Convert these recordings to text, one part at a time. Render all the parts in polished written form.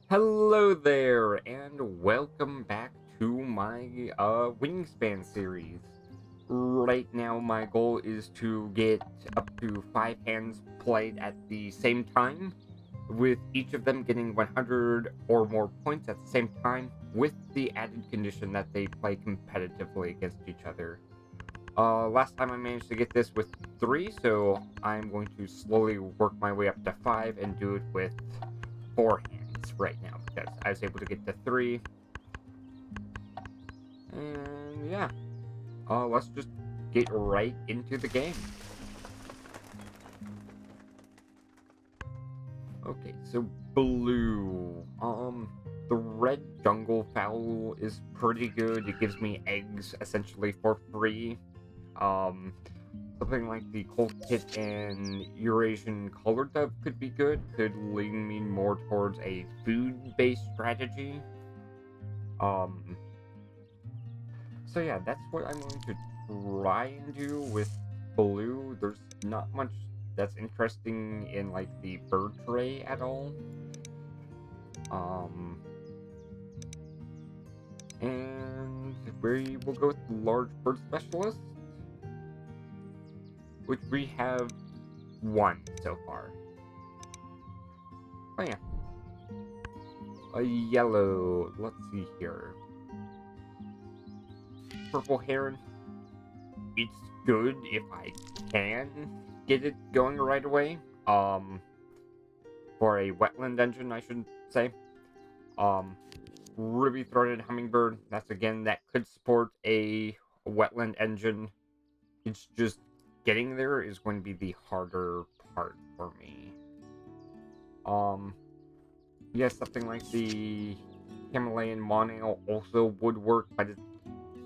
Hello there, and welcome back to my Wingspan series. Right now, my goal is to get up to 5 hands played at the same time, with each of them getting 100 or more points at the same time, with the added condition that they play competitively against each other. Last time I managed to get this with 3, so I'm going to slowly work my way up to 5 and do it with 4 hands right now because I was able to get to 3. And yeah, let's just get right into the game. Okay, so blue. The red jungle fowl is pretty good. It gives me eggs essentially for free. Um, Something like the Cold Kit and Eurasian Color Dove could be good. Could lean me more towards a food-based strategy. Um, So yeah, that's what I'm going to try and do with blue. There's not much that's interesting in like the bird tray at all. Um, and we will go with large bird specialist, which we have one so far. Oh yeah, a yellow. Let's see here. Purple heron. It's good if I can get it going right away. For a wetland engine, I should say. Um, Ruby-throated hummingbird. That's again that could support a wetland engine. It's just getting there is going to be the harder part for me. Um, yes, something like the Himalayan monail also would work, but it's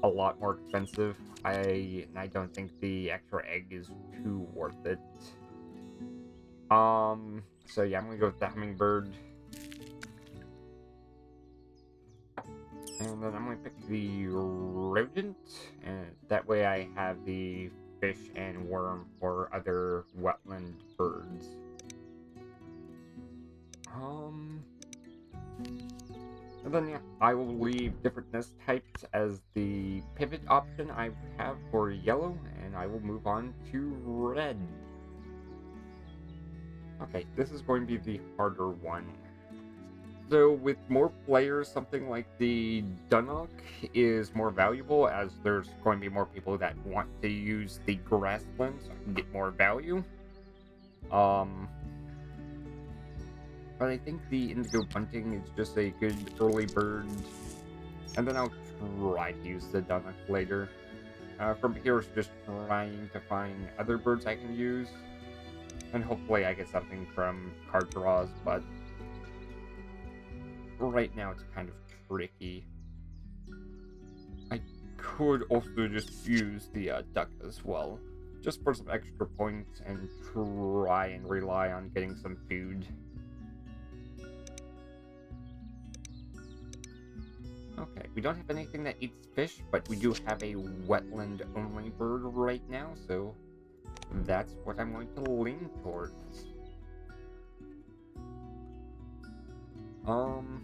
a lot more expensive. I don't think the extra egg is too worth it. So yeah, I'm gonna go with the hummingbird. And then I'm going to pick the rodent, and that way I have the fish and worm for other wetland birds. Um, and then yeah, I will leave different nest types as the pivot option I have for yellow, and I will move on to red. Okay, this is going to be the harder one. So with more players, something like the Dunnock is more valuable as there's going to be more people that want to use the grassland so I can get more value. Um, but I think the Indigo Bunting is just a good early bird, and then I'll try to use the Dunnock later. From here, it's just trying to find other birds I can use, and hopefully I get something from card draws, but right now it's kind of tricky. I could also just use the duck as well, just for some extra points and try and rely on getting some food. Okay, we don't have anything that eats fish, but we do have a wetland-only bird right now, so that's what I'm going to lean towards. Um,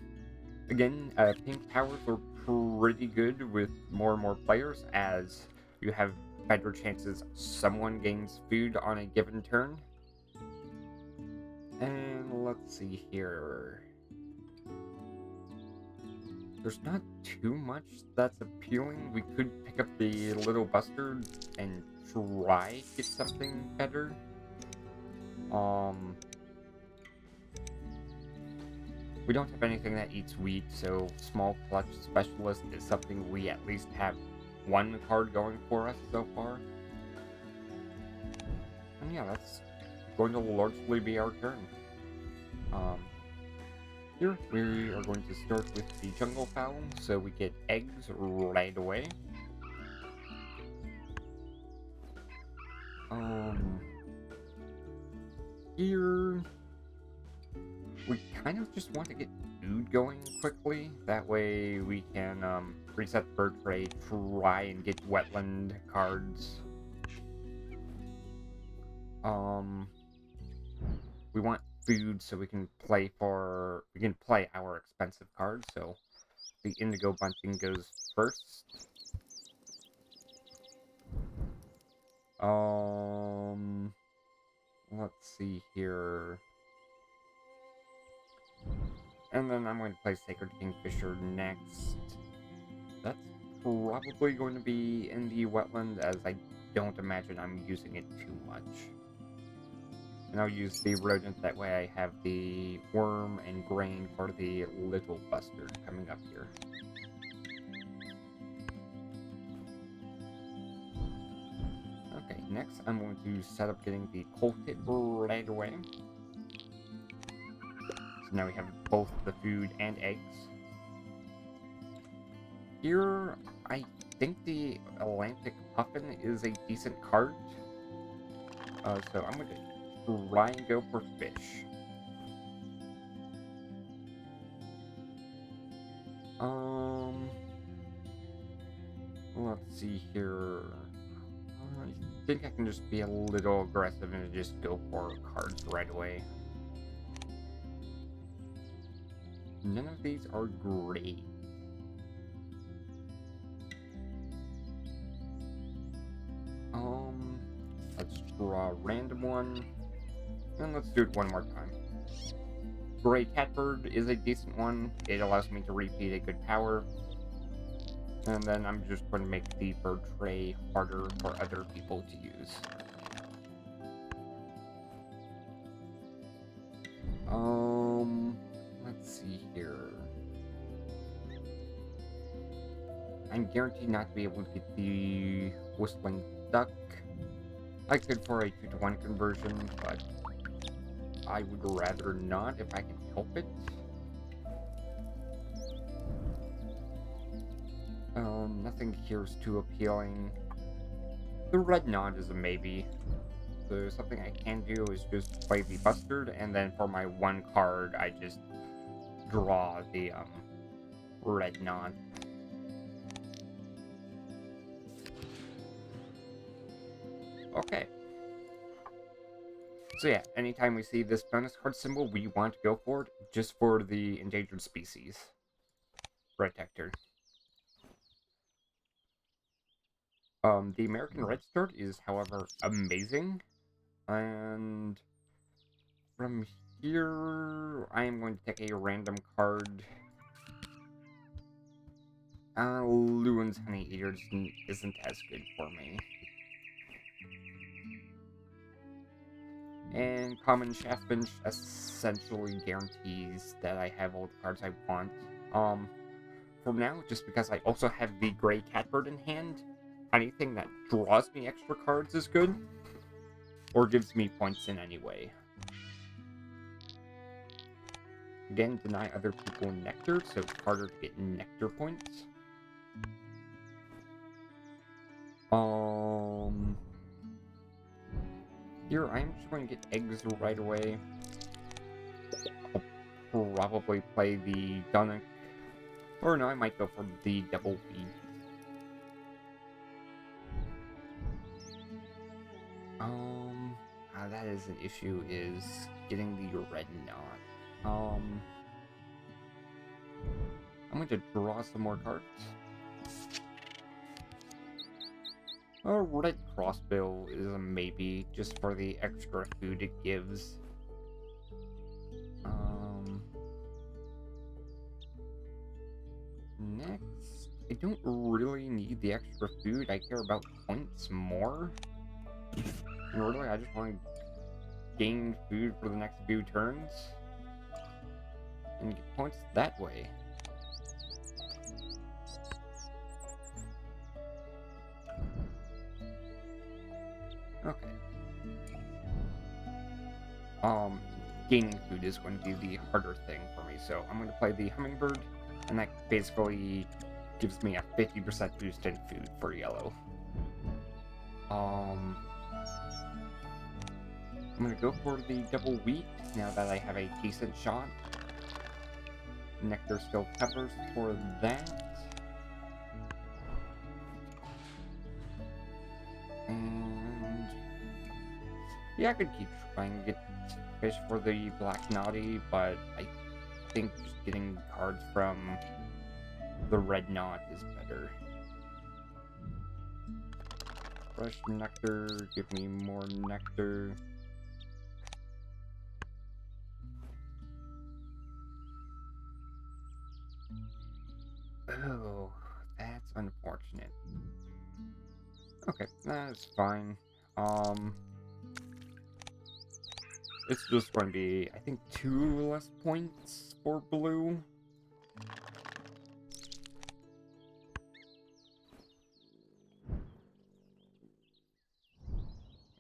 Again, pink powers are pretty good with more and more players as you have better chances someone gains food on a given turn. And let's see here. There's not too much that's appealing. We could pick up the little bustard and try to get something better. Um, we don't have anything that eats wheat, so small clutch specialist is something we at least have one card going for us so far. And yeah, that's going to largely be our turn. Um, Here we are going to start with the jungle fowl, so we get eggs right away. Um, Here we kind of just want to get food going quickly. That way we can reset the bird tray, try and get wetland cards. Um, we want food so we can play our expensive cards. So the indigo bunting goes first. Let's see here. And then I'm going to play Sacred Kingfisher next. That's probably going to be in the wetland, as I don't imagine I'm using it too much. And I'll use the rodent, that way I have the worm and grain for the little bustard coming up here. Okay, next I'm going to set up getting the colted right away. So now we have both the food and eggs. Here, I think the Atlantic Puffin is a decent card. So I'm going to try and go for fish. Let's see here. I think I can just be a little aggressive and just go for cards right away. None of these are great. Let's draw a random one. And let's do it one more time. Gray Catbird is a decent one. It allows me to repeat a good power. And then I'm just going to make the bird tray harder for other people to use. Let's see here. I'm guaranteed not to be able to get the Whistling Duck. I could for a 2-to-1 conversion, but I would rather not if I can help it. Nothing here is too appealing. The red knot is a maybe. So something I can do is just play the bustard, and then for my one card, I just draw the red knot. Okay. So yeah, anytime we see this bonus card symbol, we want to go for it, just for the endangered species protector. The American Redstart is, however, amazing. And from here, I am going to take a random card. Lewin's Honey Eater isn't as good for me. And Common Shaftfinch essentially guarantees that I have all the cards I want. For now, just because I also have the Gray Catbird in hand, anything that draws me extra cards is good, or gives me points in any way. Again, deny other people nectar, so it's harder to get nectar points. Here, I'm just going to get eggs right away. I'll probably play the Dunnock. Or no, I might go for the double B. That is an issue, is getting the red knot. I'm going to draw some more cards. A red crossbill is a maybe, just for the extra food it gives. Next, I don't really need the extra food. I care about points more. And really, I just want to gain food for the next few turns and get points that way. Okay. Gaining food is going to be the harder thing for me, so I'm going to play the Hummingbird, and that basically gives me a 50% boost in food for yellow. I'm going to go for the double wheat, now that I have a decent shot. Nectar still covers for that. And yeah, I could keep trying to get fish for the black naughty, but I think just getting cards from the red knot is better. Fresh nectar, give me more nectar. Oh, that's unfortunate. Okay, that's fine. It's just going to be, I think, 2 less points for blue.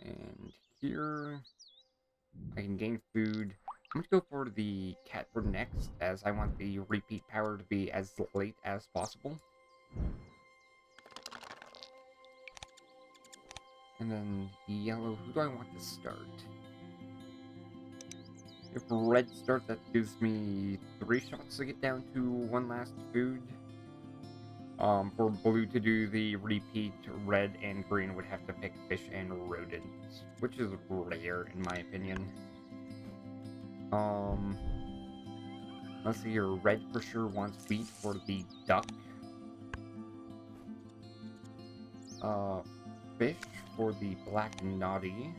And here, I can gain food. I'm going to go for the catbird next, as I want the repeat power to be as late as possible. And then yellow, who do I want to start? If red starts, that gives me 3 shots to get down to 1 last food. For blue to do the repeat, red and green would have to pick fish and rodents, which is rare in my opinion. Let's see here, red for sure wants wheat for the duck. Fish for the black naughty.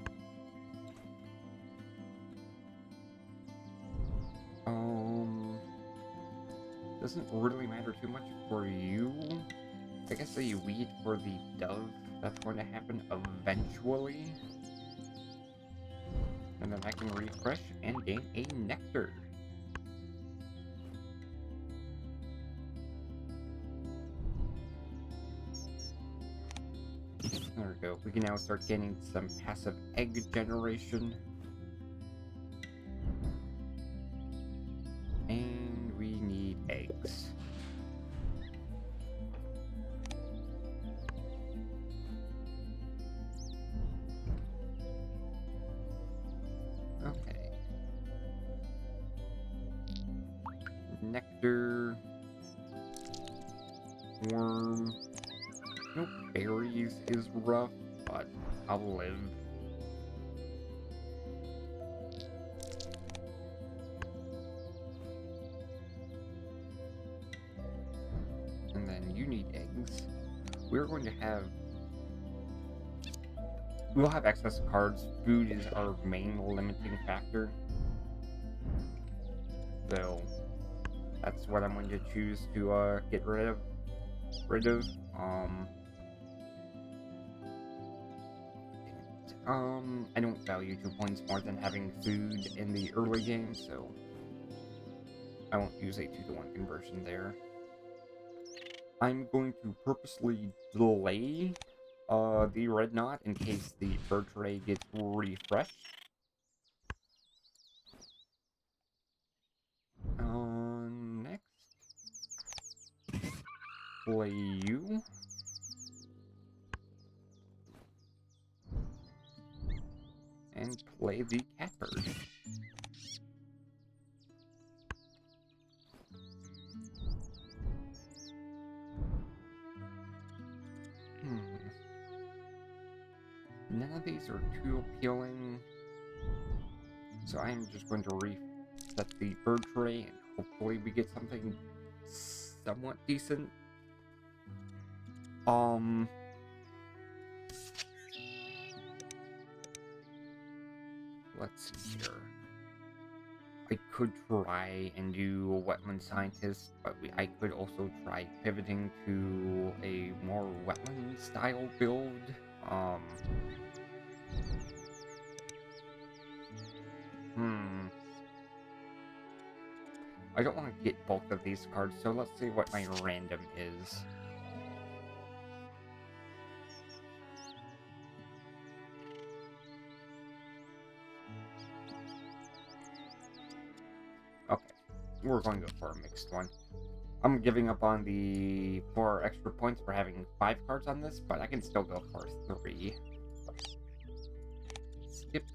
Doesn't really matter too much for you. I guess a weed for the dove. That's going to happen eventually. And then I can refresh and gain a nectar. There we go. We can now start getting some passive egg generation. And we need eggs. Okay. Nectar. Worm. Nope, berries is rough, but I'll live. And then you need eggs. We're going to have... We'll have excess cards. Food is our main limiting factor. So, that's what I'm going to choose to get rid of. I don't value 2 points more than having food in the early game, so I won't use a 2-to-1 conversion there. I'm going to purposely delay the red knot in case the bird tray gets refreshed. Next, play you. And play the catbird. None of these are too appealing. So I'm just going to reset the bird tray and hopefully we get something somewhat decent. Let's see here. I could try and do wetland scientist, but I could also try pivoting to a more wetland style build. I don't want to get both of these cards, so let's see what my random is. Okay, we're going to go for a mixed one. I'm giving up on the 4 extra points for having 5 cards on this, but I can still go for 3. Skip.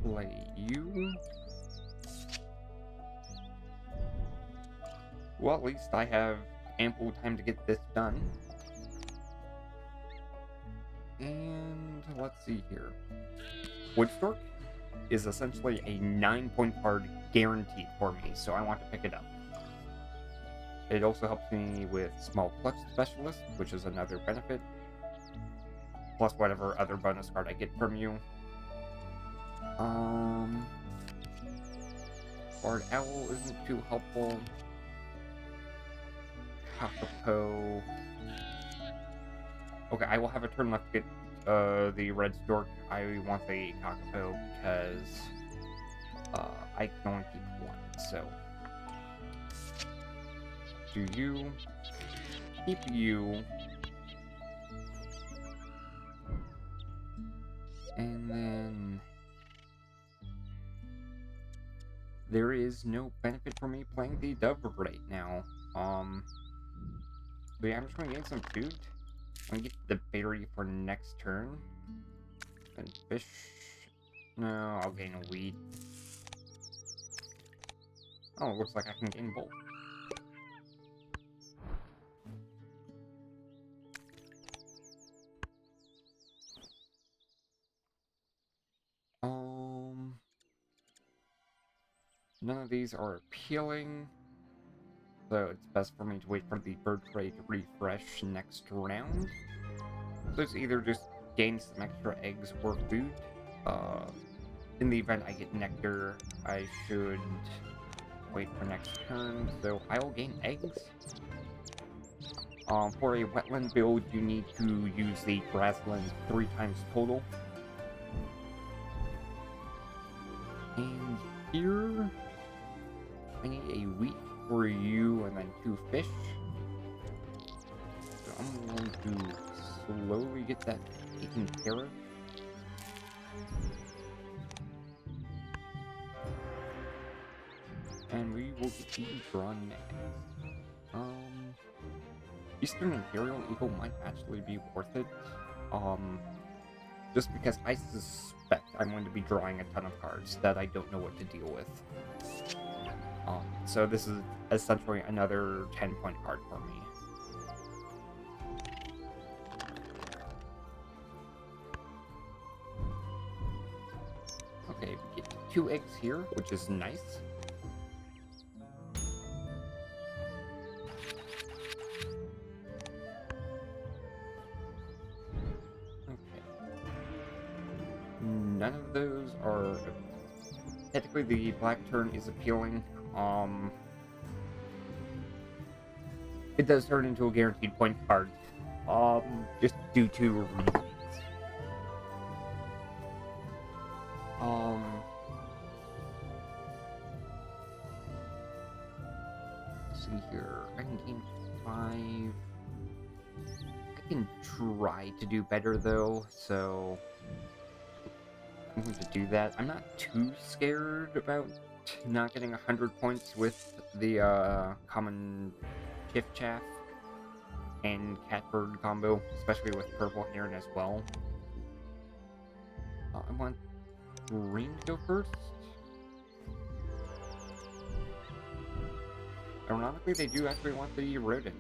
Play you. Well, at least I have ample time to get this done. And let's see here. Woodstork is essentially a 9-point card guaranteed for me, so I want to pick it up. It also helps me with Small Clutch Specialist, which is another benefit, plus whatever other bonus card I get from you. Bard Owl isn't too helpful. Kakapo. Okay, I will have a turn left to get the red stork. I want the Kakapo because I can only keep one, so do you keep you, and then there is no benefit for me playing the dove right now. So yeah, I'm just gonna gain some food. I'm gonna get the berry for next turn. And fish. No, I'll gain a wheat. Oh, it looks like I can gain both. None of these are appealing. So it's best for me to wait for the bird tray to refresh next round. So it's either just gain some extra eggs or food. In the event I get nectar, I should wait for next turn. So I will gain eggs. For a wetland build, you need to use the grassland 3 times total. And here, I need a wheat for you and then 2 fish. So I'm going to slowly get that taken care of. And we will get the drawn next. Eastern Imperial Eagle might actually be worth it. Just because I suspect I'm going to be drawing a ton of cards that I don't know what to deal with. So this is essentially another 10-point card for me. Okay, we get 2 eggs here, which is nice. None of those are... Technically, the black turn is appealing. It does turn into a guaranteed point card. Just due to reasons. Let's see here. I can gain 5. I can try to do better, though, so... I'm going to do that. I'm not too scared about not getting 100 points with the common Chiff-Chaff and Catbird combo, especially with Purple Heron as well. I want green to go first. Ironically, they do actually want the rodent.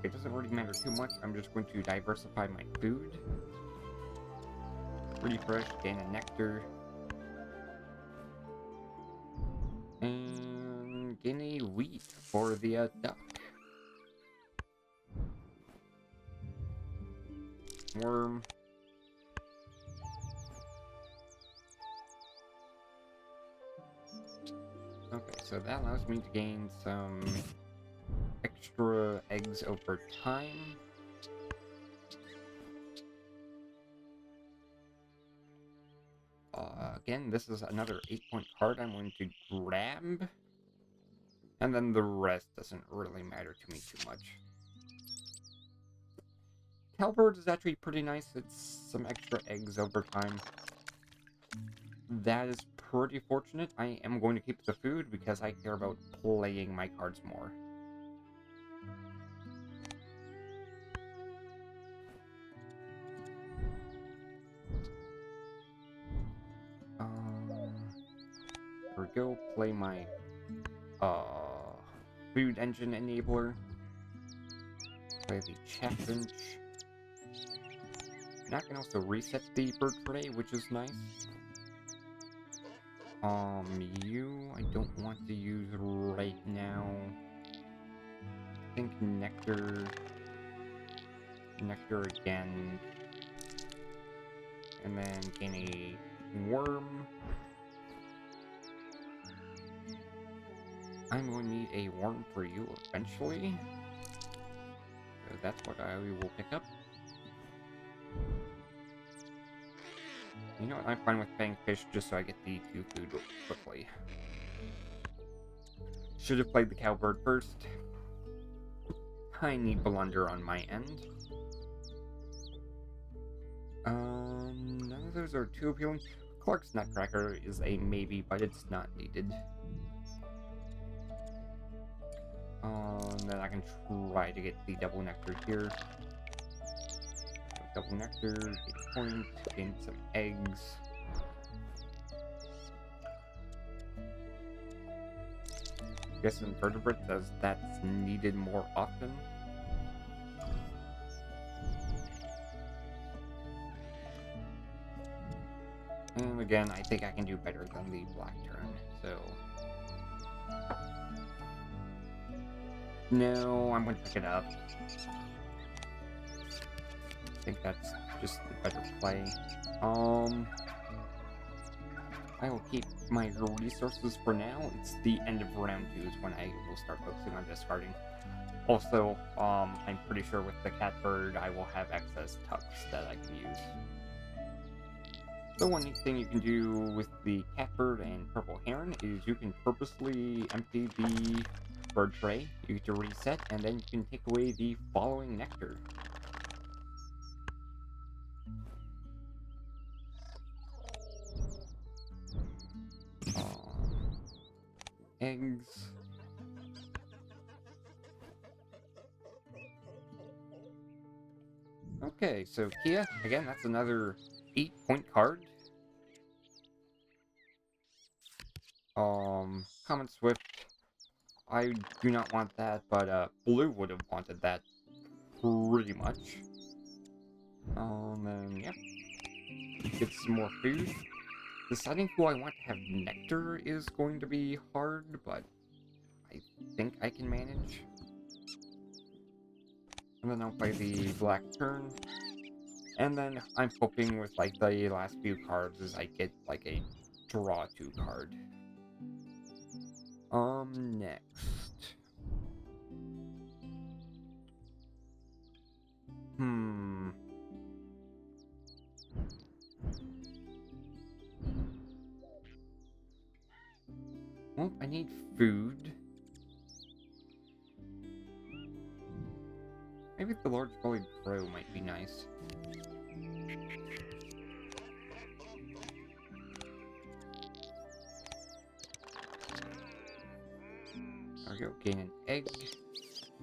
It doesn't really matter too much. I'm just going to diversify my food. Refresh, gain a nectar. And gain a wheat for the duck. Worm. Okay, so that allows me to gain some extra eggs over time. Again, this is another 8-point card I'm going to grab. And then the rest doesn't really matter to me too much. Cowbird is actually pretty nice. It's some extra eggs over time. That is pretty fortunate. I am going to keep the food because I care about playing my cards more. Here we go. Play my food engine enabler. Play the chaffinch. And I can also reset the bird tray, which is nice. You I don't want to use right now. I think nectar again. And then gain a worm. I'm going to need a worm for you eventually. So that's what I will pick up. You know what, I'm fine with paying fish just so I get the 2 food quickly. Should have played the cowbird first. I need blunder on my end. None of those are too appealing. Clark's Nutcracker is a maybe, but it's not needed. Then I can try to get the double nectar here. Double nectar, gain a point, gain some eggs. I guess invertebrate, as that's needed more often. And again, I think I can do better than the black turn, so... No, I'm going to pick it up. I think that's just the better play. I will keep my resources for now. It's the end of round 2 is when I will start focusing on discarding. Also, I'm pretty sure with the catbird, I will have excess tucks that I can use. The one neat thing you can do with the catbird and purple heron is you can purposely empty the bird tray, you get to reset, and then you can take away the following nectar. Eggs. Okay, so Kia, again, that's another 8-point card. Common Swift. I do not want that, but Blue would have wanted that pretty much. Then, yep. Get some more food. Deciding who I want to have nectar is going to be hard, but I think I can manage. And then I'll play the black turn. And then I'm hoping with like the last few cards is I get like a draw 2 card. Next. Well, I need food. Maybe the large bellied crow might be nice. There we go, gain an egg,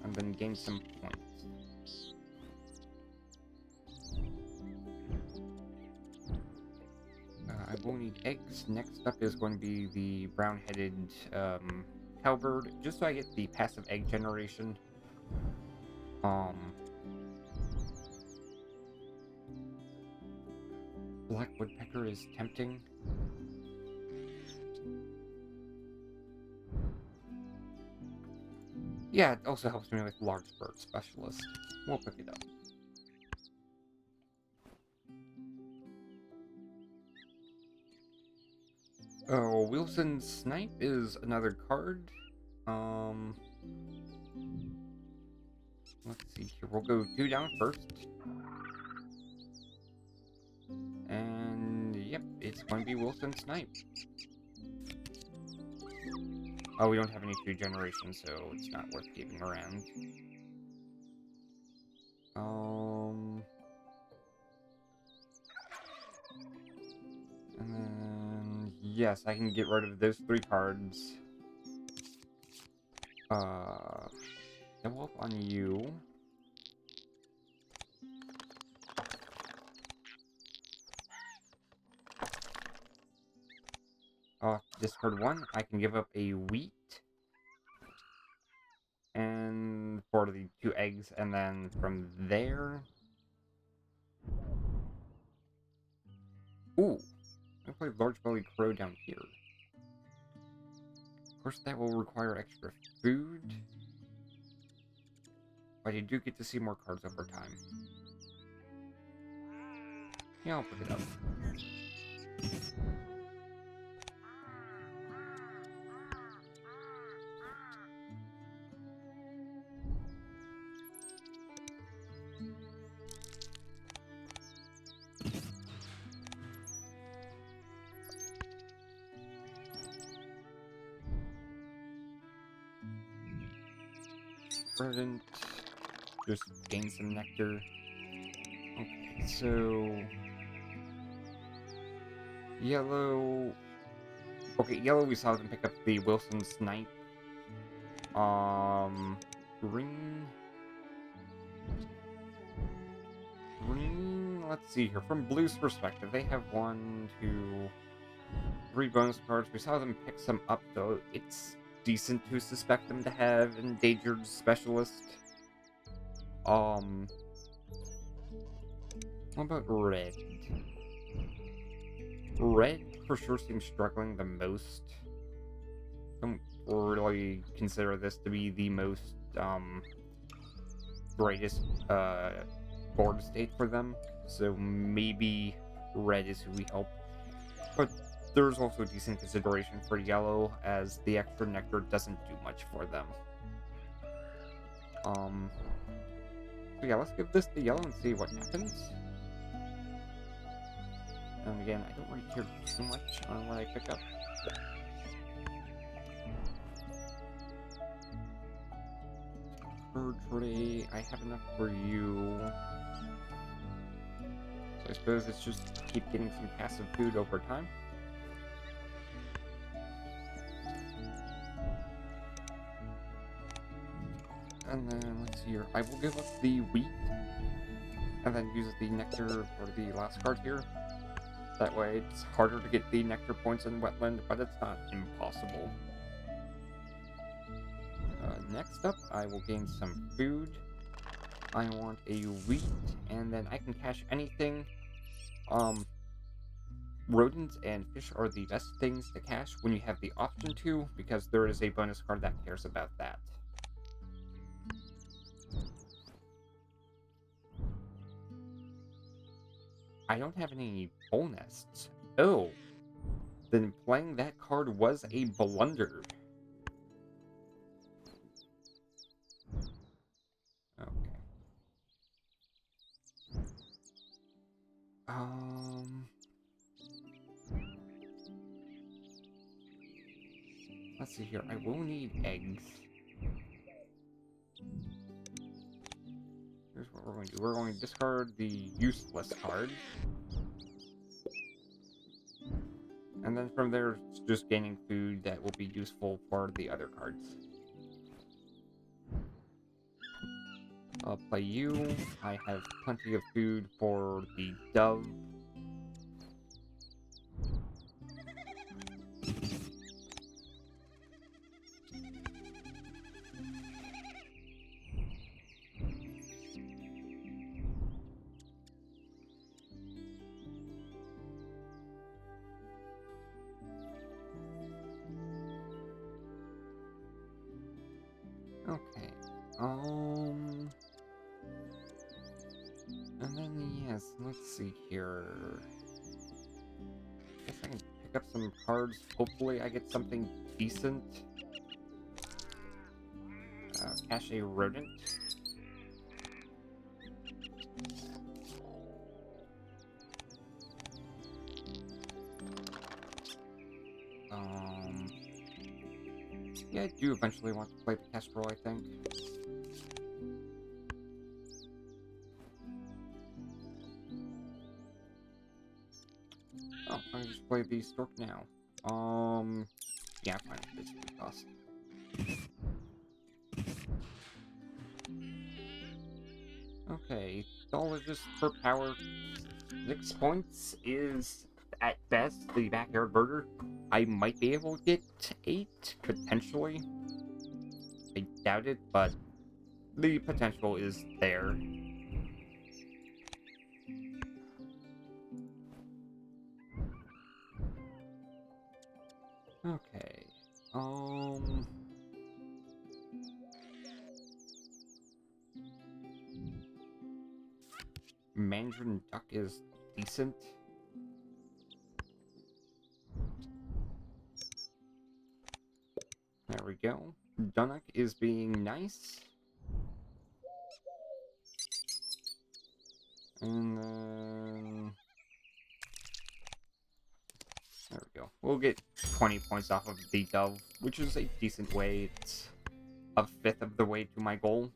and then gain some points. I will need eggs. Next up is going to be the brown-headed cowbird, just so I get the passive egg generation. Black woodpecker is tempting. Yeah, it also helps me with large bird specialist. We'll pick it up. Oh, Wilson's Snipe is another card. Let's see here. We'll go 2 down first. And yep, it's going to be Wilson's Snipe. Oh, we don't have any food generation, so it's not worth keeping around. And then, yes, I can get rid of those 3 cards. Double up on you. Discard 1. I can give up a wheat. And for the 2 eggs, and then from there... Ooh! I play large-bellied crow down here. Of course, that will require extra food. But you do get to see more cards over time. Yeah, I'll pick it up. Verdant. Just gain some nectar. Okay, so... Yellow... Okay, yellow we saw them pick up the Wilson Snipe. Green... Green... Let's see here. From blue's perspective, they have 1, 2, 3 bonus cards. We saw them pick some up, though. It's decent to suspect them to have Endangered Specialist. What about red? Red for sure seems struggling the most. Don't really consider this to be the most greatest board state for them, so maybe red is who we help. But there's also decent consideration for yellow, as the extra nectar doesn't do much for them. So yeah, let's give this to yellow and see what happens. And again, I don't really care too much on what I pick up. Bird tray, I have enough for you. So I suppose it's just keep getting some passive food over time. And then, let's see here, I will give up the wheat, and then use the nectar for the last card here. That way, it's harder to get the nectar points in wetland, but it's not impossible. Next up, I will gain some food. I want a wheat, and then I can cash anything. Rodents and fish are the best things to cash when you have the option to, because there is a bonus card that cares about that. I don't have any pole nests. Oh, then playing that card was a blunder. Okay. Let's see here. I will need eggs. Here's what we're going to do. We're going to discard the useless card. And then from there, it's just gaining food that will be useful for the other cards. I'll play you. I have plenty of food for the dove. Okay. And then, yes, let's see here. Guess I can pick up some cards. Hopefully I get something decent. Cache a rodent. Yeah, I do eventually want to play the Kestrel, I think. Oh, I can just play the Stork now. Yeah, fine, it's pretty cost. Okay, $1 per power. 6 points is, at best, the backyard burger. I might be able to get 8, potentially. I doubt it, but the potential is there. Okay. Mandarin duck is decent. There we go. Dunnock is being nice. And then... there we go. We'll get 20 points off of the dove, which is a decent way. It's a fifth of the way to my goal.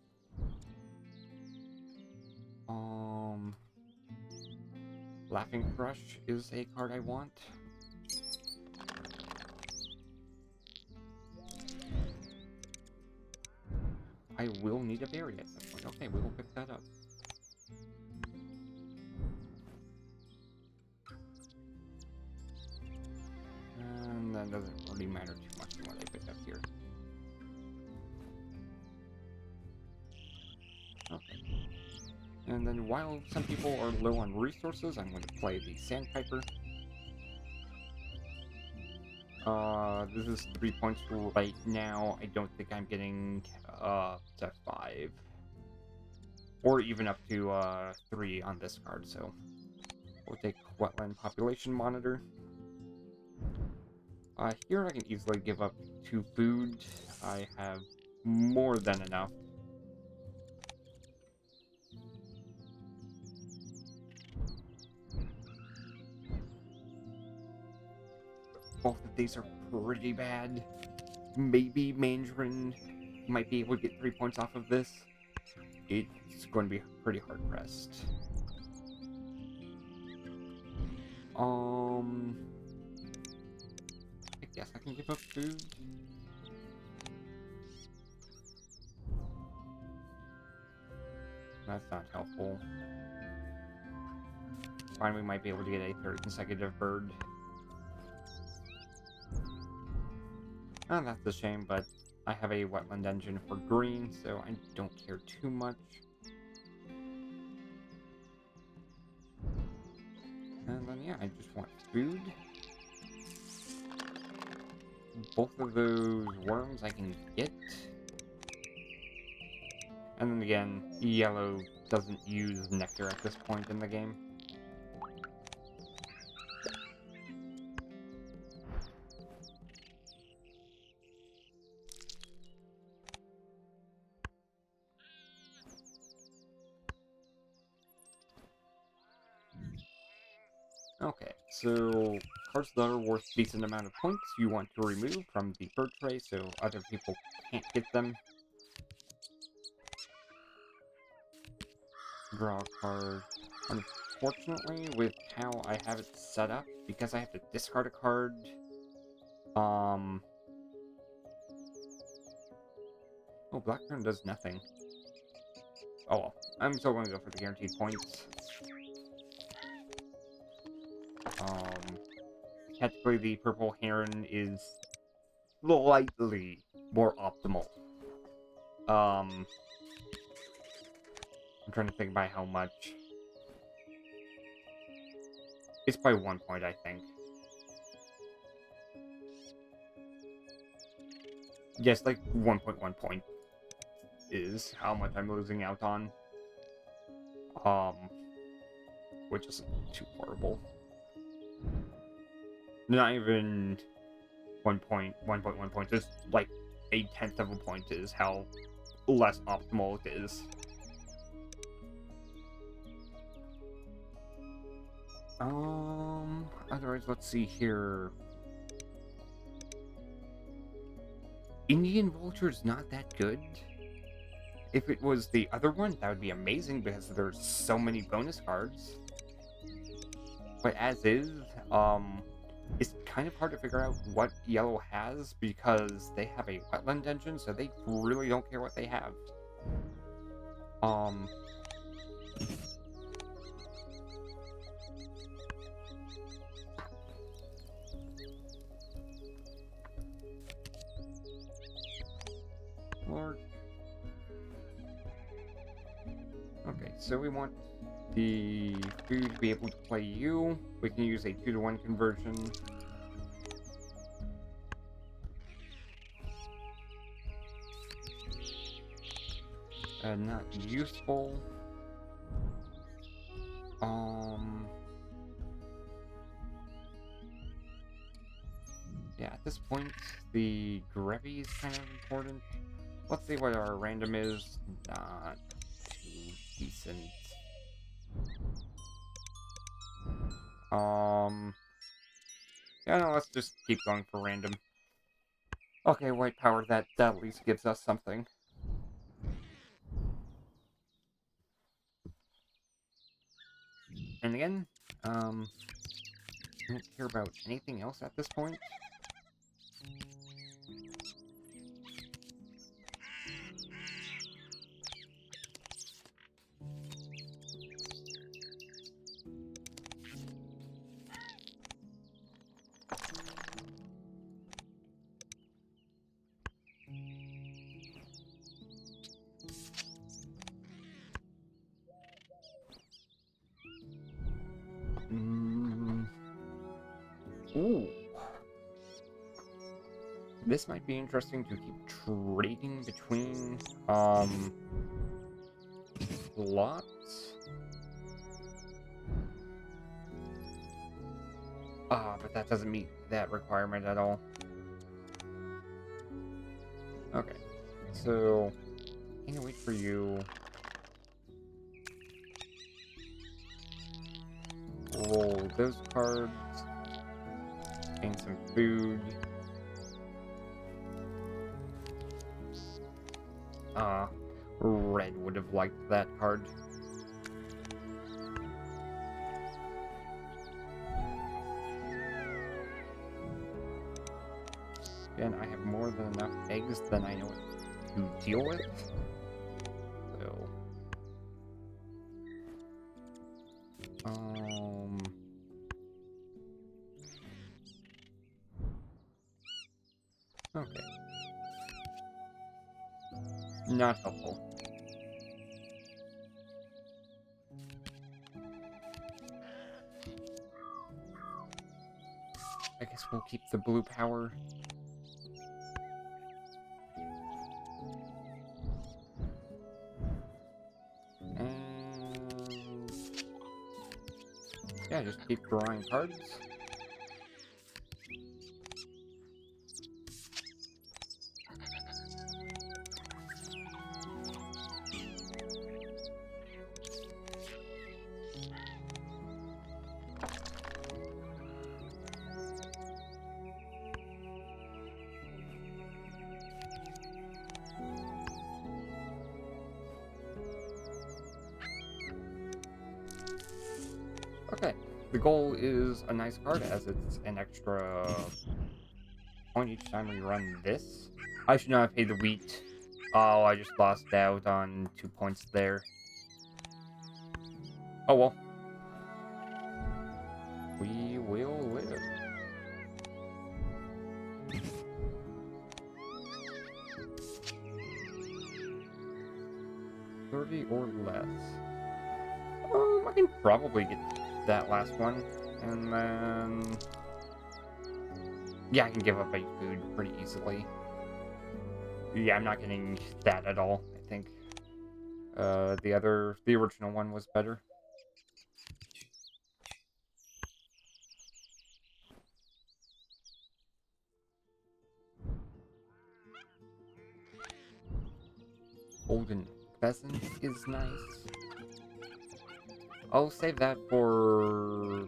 Laughing Crush is a card I want. I will need a berry at some point. Okay, we will pick that up. And that doesn't really matter too much what I pick up here. Okay. And then while some people are low on resources, I'm going to play the Sandpiper. This is 3 points right now. I don't think I'm getting to 5. Or even up to 3 on this card, so we'll take Wetland Population Monitor. Here I can easily give up 2 food. I have more than enough. Both of these are pretty bad. Maybe Mandarin might be able to get 3 points off of this. It's going to be pretty hard pressed. I guess I can give up food. That's not helpful. Fine, we might be able to get a third consecutive bird. Oh, that's a shame, but I have a wetland engine for green, so I don't care too much. And then, yeah, I just want food. Both of those worms I can get. And then again, yellow doesn't use nectar at this point in the game. Okay, so cards that are worth a decent amount of points you want to remove from the bird tray so other people can't get them. Draw a card. Unfortunately, with how I have it set up, because I have to discard a card, oh, Blackburn does nothing. Oh well, I'm still going to go for the guaranteed points. Technically, the purple heron is slightly more optimal. I'm trying to think by how much. It's by 1 point, I think. Yes, like 1.1 point is how much I'm losing out on. Which isn't too horrible. Not even 1.1 point, just like 1/10 of a point is how less optimal it is. Otherwise, let's see here. Indian Vulture's not that good. If it was the other one, that would be amazing because there's so many bonus cards. But as is, it's kind of hard to figure out what yellow has because they have a wetland engine, so they really don't care what they have. Lord. so we want the food to be able to play you. We can use a 2-to-1 conversion. Not useful. Yeah, at this point, the gravy is kind of important. Let's see what our random is. Not too decent. Yeah, no, let's just keep going for random. Okay, white power, that at least gives us something. And again, I don't care about anything else at this point. Ooh. This might be interesting to keep trading between, slots. But that doesn't meet that requirement at all. Okay, so I'm gonna wait for you. Roll those cards. Gain some food. Red would have liked that card. Again, I have more than enough eggs than I know what to deal with. So, okay. Not helpful. I guess we'll keep the blue power. And yeah, just keep drawing cards. Okay, the goal is a nice card as it's an extra point each time we run this. I should not have paid the wheat. Oh, I just lost out on 2 points there. Oh well. We will live. $30 or less. I can probably get that last one, and then yeah, I can give up 8 food pretty easily. Yeah, I'm not getting that at all. I think the original one was better. Golden pheasant is nice. I'll save that for...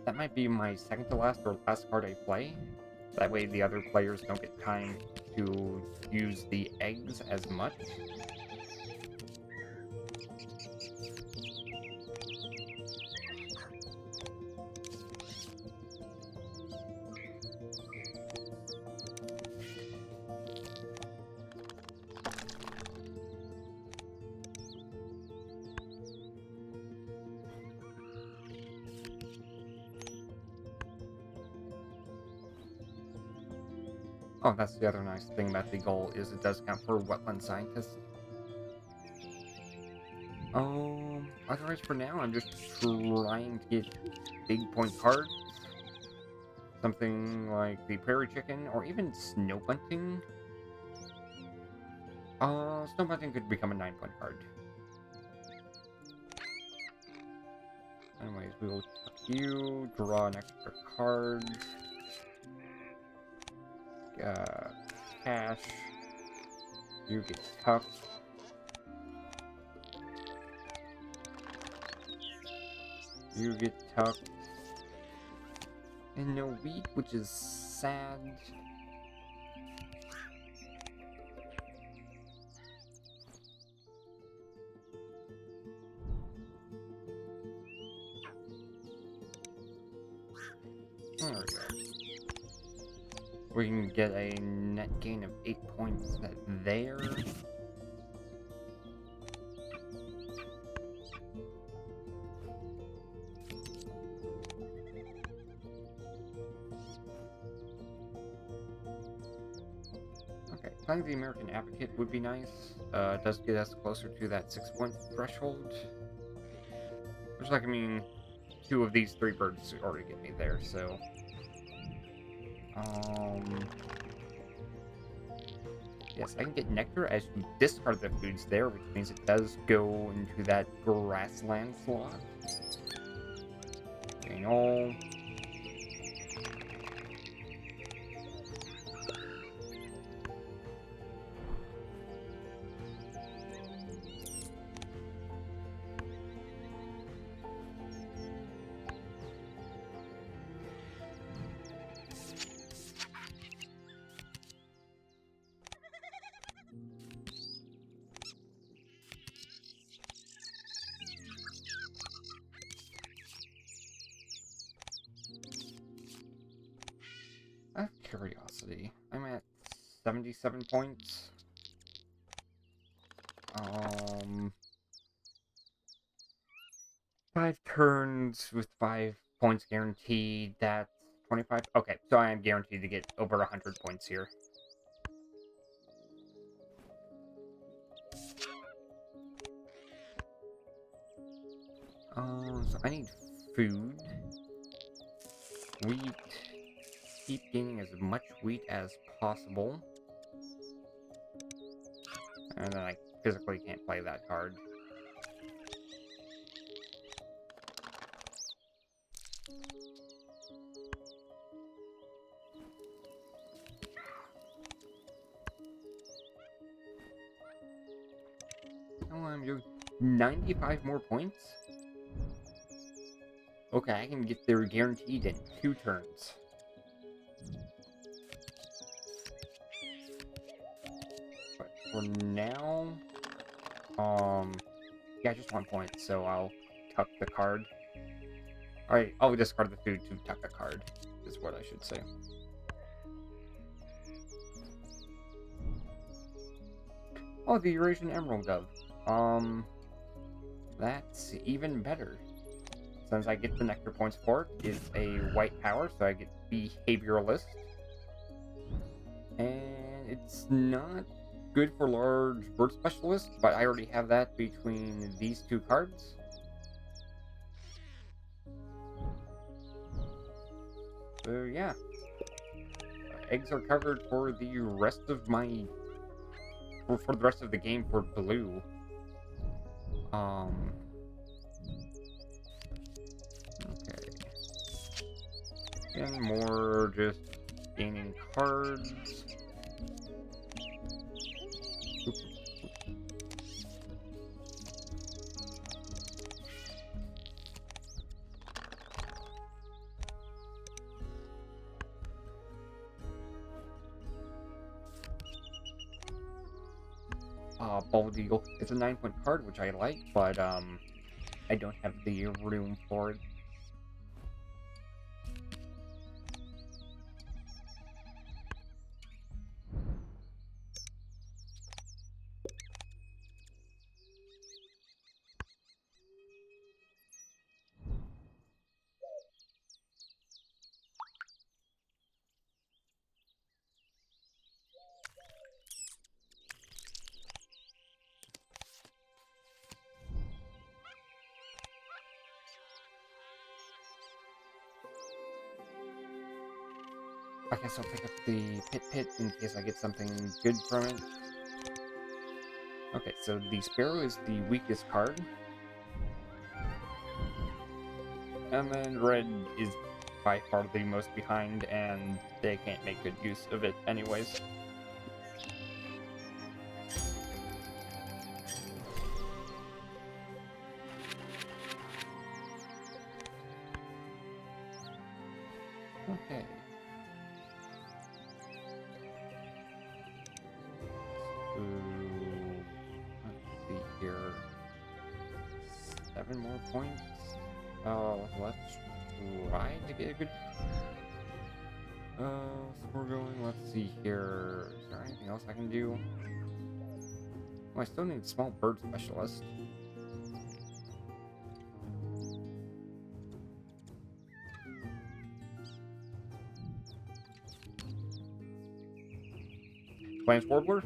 That might be my second to last or last card I play. That way the other players don't get time to use the eggs as much. Oh, that's the other nice thing about the goal is it does count for wetland scientists. Otherwise for now, I'm just trying to get big point cards. Something like the prairie chicken, or even snow bunting. Snow bunting could become a 9-point card. Anyways, we will tuck you, draw an extra card. Cash. You get tucked. You get tucked. And no wheat, which is sad. There we go. We can get a net gain of 8 points there. Okay, playing the American Advocate would be nice. It does get us closer to that 6-point threshold. Which, like, I mean, 2 of these 3 birds already get me there, so... Yes, I can get nectar as you discard the foods there, which means it does go into that grassland slot. Okay, no. Out of curiosity, I'm at 77 points. 5 turns with 5 points guaranteed. That's 25. Okay, so I am guaranteed to get over 100 points here. So I need food, wheat. Keep gaining as much wheat as possible. And then I physically can't play that card. Oh, I'm doing 95 more points? Okay, I can get there guaranteed in 2 turns. But for now, yeah, just 1 point, so I'll tuck the card. Alright, I'll discard the food to tuck a card, is what I should say. Oh, the Eurasian Emerald Dove. That's even better. Since I get the nectar points for it, it's a white power, so I get behavioralist. And it's not good for large bird specialists, but I already have that between these 2 cards. So yeah. Eggs are covered for the rest of my... for the rest of the game for blue. Okay. And more just gaining cards. Bald Eagle. It's a 9-point card, which I like, but I don't have the room for it. I guess I'll pick up the Pit in case I get something good from it. Okay, so the Sparrow is the weakest card. And then Red is by far the most behind, and they can't make good use of it anyways. Okay. So, let's see here. 7 more points. Let's try to get a good... score going. Let's see here. Is there anything else I can do? Oh, I still need small bird specialist. Plains Warbler?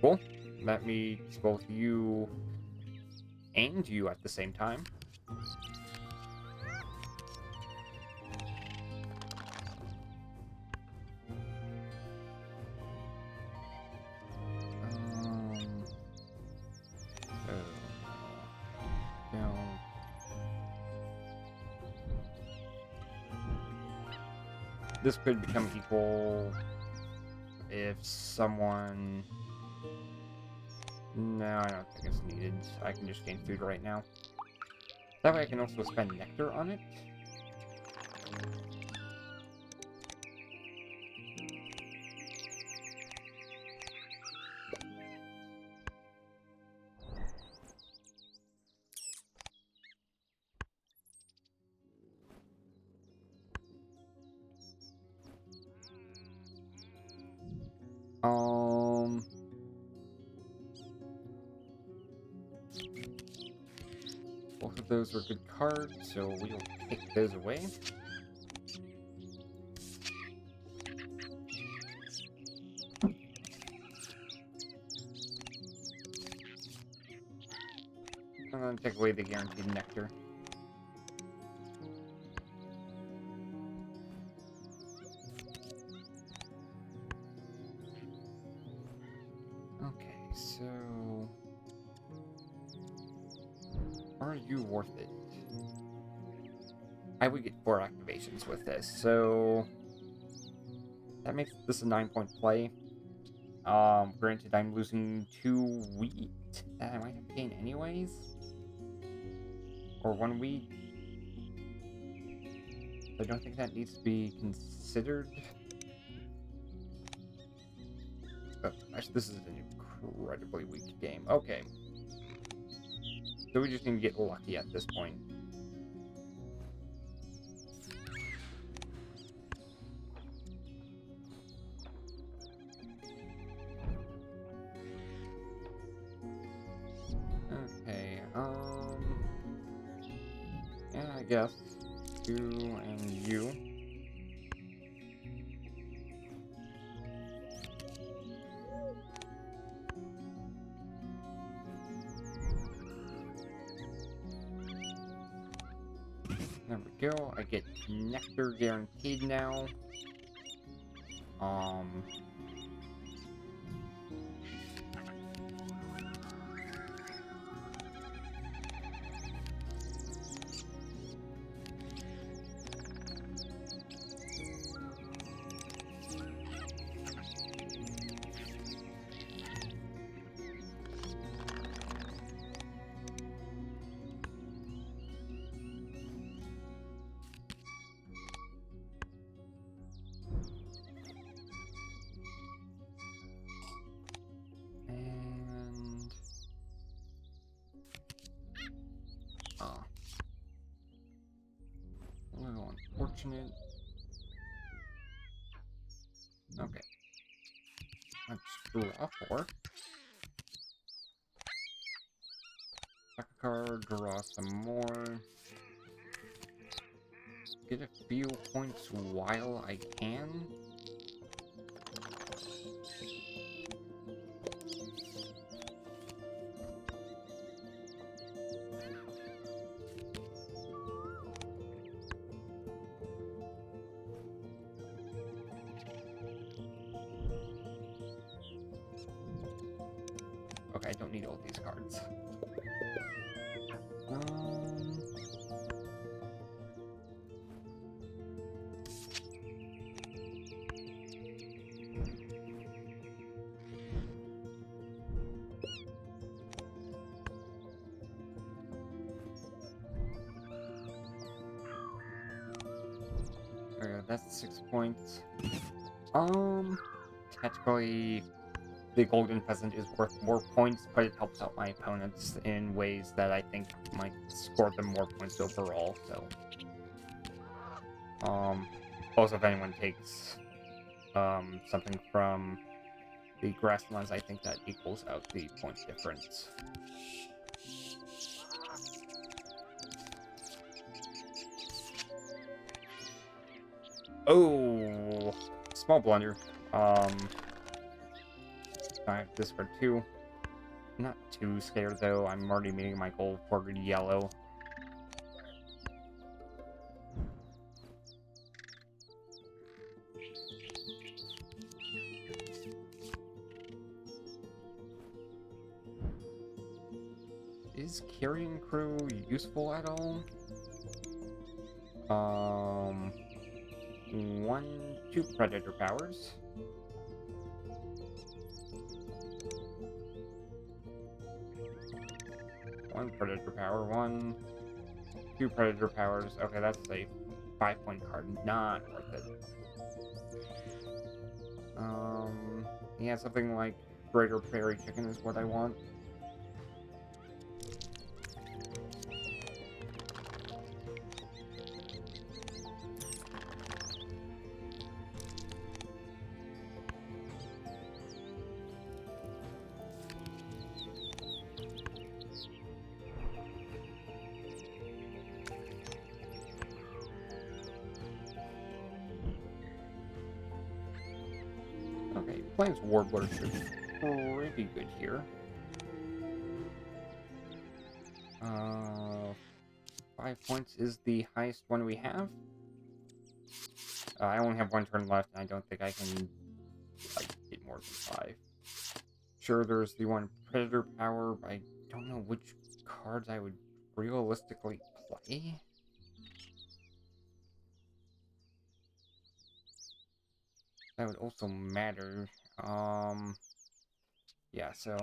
Cool. That meets both you and you at the same time. This could become equal if someone... No, I don't think it's needed. I can just gain food right now. That way I can also spend nectar on it. Both of those are good cards, so we'll take those away. And then take away the guaranteed nectar. Okay, so... Are you worth it? I would get 4 activations with this, so... That makes this a 9-point play. Granted, I'm losing 2 wheat that I might have to gain anyways. Or 1 wheat. I don't think that needs to be considered. Oh, actually, this is an incredibly weak game. Okay. So we just need to get lucky at this point. Okay, yeah, I guess. You and you. There we go. I get nectar guaranteed now. A little unfortunate. Okay. Let's draw 4. Back a card, draw some more. Get a few points while I can. Okay, I don't need all these cards. Okay, that's 6 points. Technically, the Golden Pheasant is worth more points, but it helps out my opponents in ways that I think might score them more points overall, so... Also, if anyone takes, something from the grasslands, I think that equals out the point difference. Oh! Small blunder. I have this for 2. Not too scared, though. I'm already meeting my goal for yellow. Is Carrion Crew useful at all? 2 Predator powers. One Predator power, 2 Predator powers. Okay, that's a 5-point card. Not worth it. Yeah, something like Greater Prairie Chicken is what I want. Okay, Plains Warbler should be pretty good here. 5 points is the highest one we have. I only have 1 turn left, and I don't think I can, like, get more than 5. Sure, there's the 1 Predator power, but I don't know which cards I would realistically play. That would also matter. Yeah, so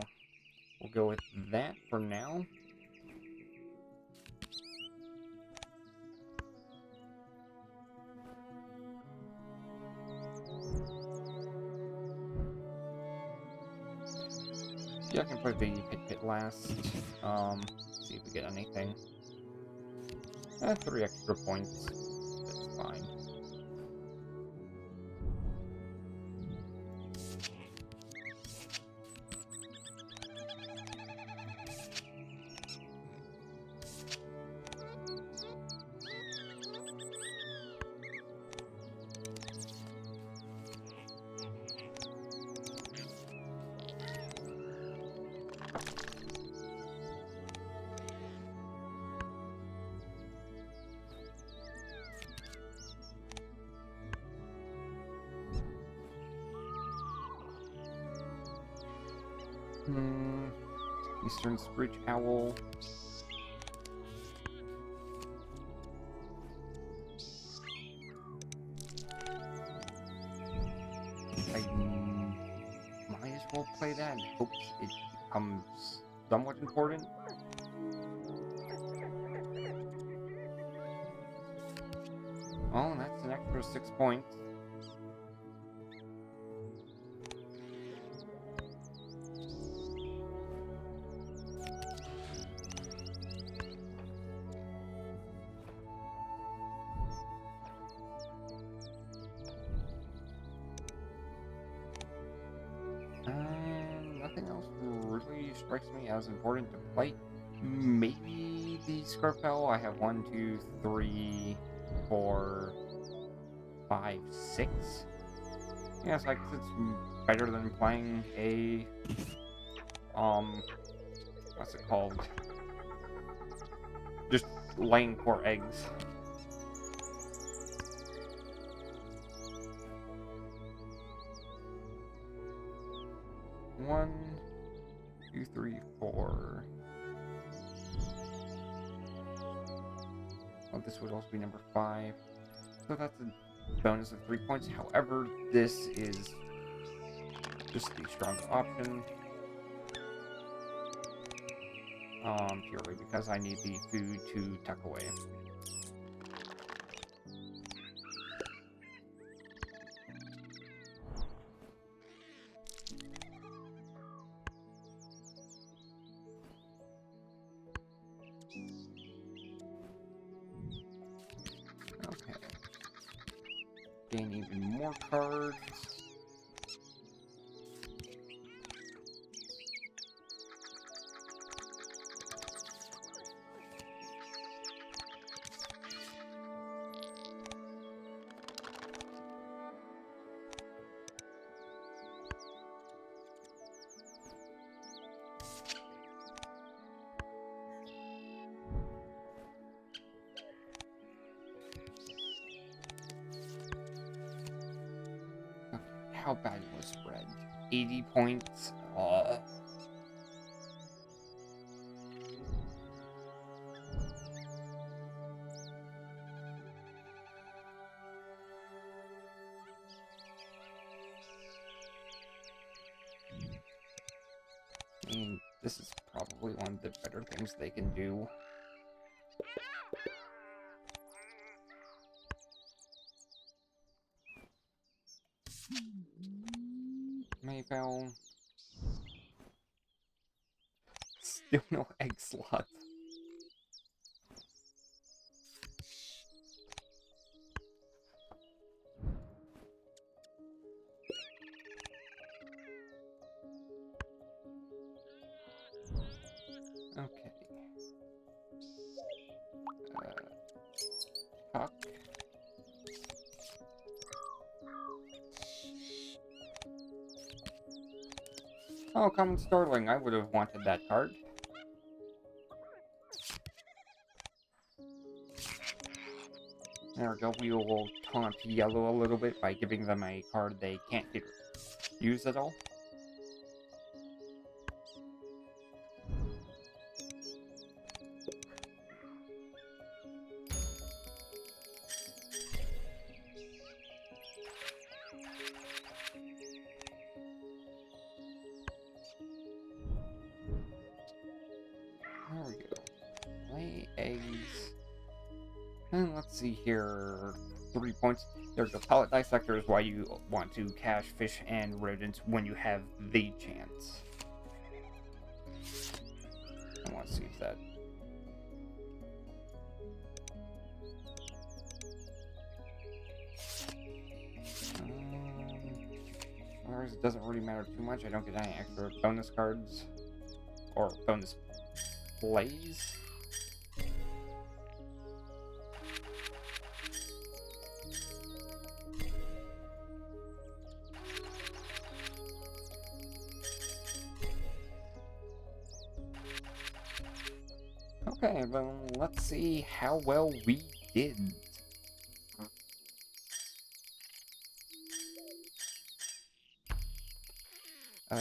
we'll go with that for now. Yeah, I can play the Pit last. See if we get anything. 3 extra points. That's fine. Eastern Screech Owl. I might as well play that and hope it becomes somewhat important. Oh, that's an extra 6 points. Nothing else really strikes me as important to play. Maybe the Scarfell. I have 1, 2, 3, 4, 5, 6. Yes, I guess it's better than playing a what's it called? Just laying 4 eggs. One, 2, 3, Oh, this would also be number 5. So that's a bonus of 3 points. However, this is just the stronger option. Purely because I need the food to tuck away. Okay. Gain even more cards. How bad was red? 80 points. I mean, this is probably one of the better things they can do. Mayfell. Still no egg slot. Okay. Tuck. Oh, common starling. I would have wanted that card. There we go. We will taunt yellow a little bit by giving them a card they can't use at all. There we go. Lay eggs. And let's see here. 3 points. There's a pallet dissector is why you want to cache fish and rodents when you have the chance. I want to see if that. Otherwise, it doesn't really matter too much. I don't get any extra bonus cards or bonus plays. Okay, well, let's see how well we did.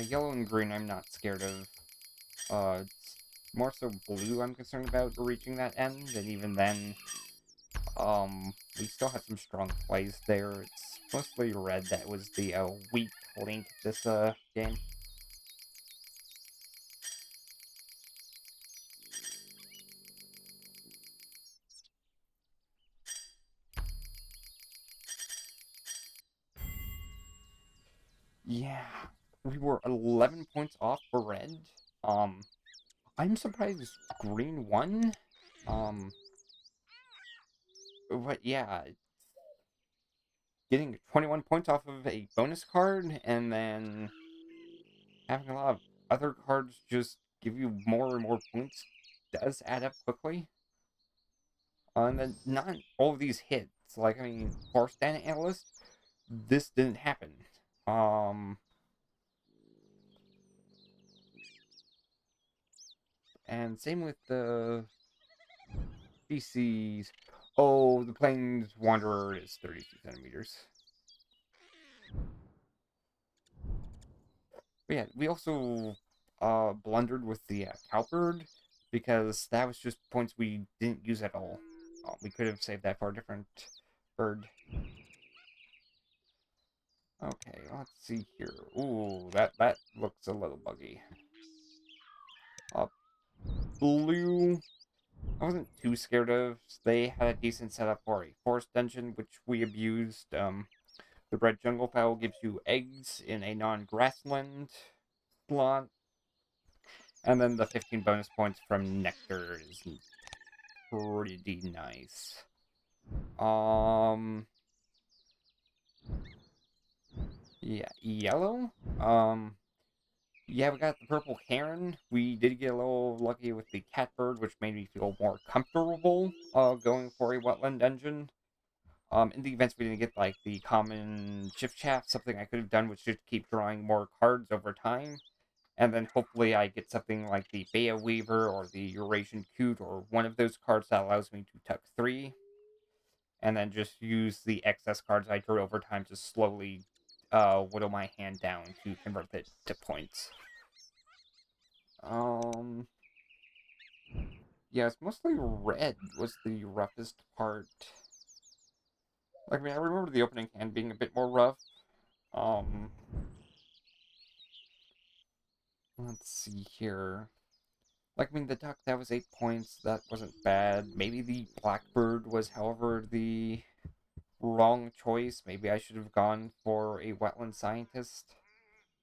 Yellow and green I'm not scared of. It's more so blue I'm concerned about reaching that end, and even then, we still had some strong plays there. It's mostly red that was the weak link this game. Yeah, we were 11 points off for red. I'm surprised green won. But yeah, getting 21 points off of a bonus card and then having a lot of other cards just give you more and more points does add up quickly. And then not all of these hits. Like, I mean, for Stand Analyst, this didn't happen. And same with the species. Oh, the Plains Wanderer is 32 centimeters. But yeah, we also blundered with the Cowbird because that was just points we didn't use at all. Oh, we could have saved that for a different bird. Okay, let's see here. Ooh, that looks a little buggy. Blue, I wasn't too scared of. They had a decent setup for a forest dungeon, which we abused. The red jungle fowl gives you eggs in a non-grassland slot, and then the 15 bonus points from nectar is pretty nice. Yeah, yellow. Yeah, we got the purple heron. We did get a little lucky with the catbird, which made me feel more comfortable going for a wetland dungeon. In the events we didn't get like the common shift shaft, something I could have done was just keep drawing more cards over time, and then hopefully I get something like the Bea Weaver or the Eurasian Coot or one of those cards that allows me to tuck 3, and then just use the excess cards I drew over time to slowly whittle my hand down to convert it to points. Yeah, it's mostly red was the roughest part. Like, I mean, I remember the opening hand being a bit more rough. Um, let's see here. Like, I mean, the duck, that was 8 points. That wasn't bad. Maybe the blackbird was, however, the wrong choice. Maybe I should have gone for a wetland scientist,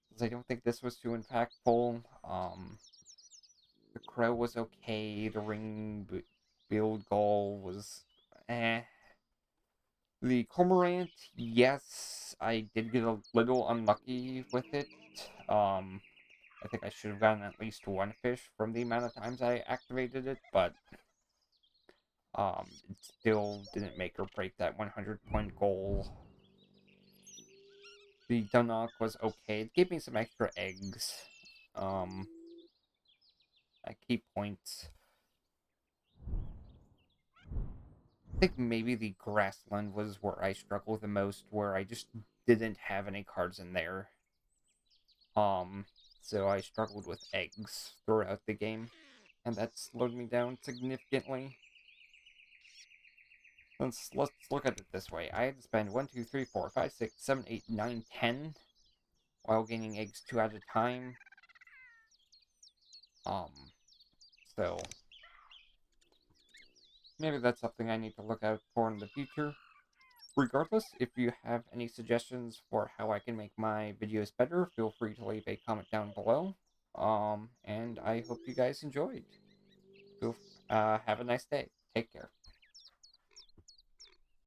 because I don't think this was too impactful. The crow was okay. The ring-billed gull was eh. The cormorant, yes, I did get a little unlucky with it. I think I should have gotten at least one fish from the amount of times I activated it, but it still didn't make or break that 100-point goal. The Dunnock was okay. It gave me some extra eggs. At key points. I think maybe the grassland was where I struggled the most, where I just didn't have any cards in there. So I struggled with eggs throughout the game, and that slowed me down significantly. Let's look at it this way. I had to spend 1, 2, 3, 4, 5, 6, 7, 8, 9, 10 while gaining eggs 2 at a time. Um, so maybe that's something I need to look out for in the future. Regardless, if you have any suggestions for how I can make my videos better, feel free to leave a comment down below. And I hope you guys enjoyed. Have a nice day. Take care.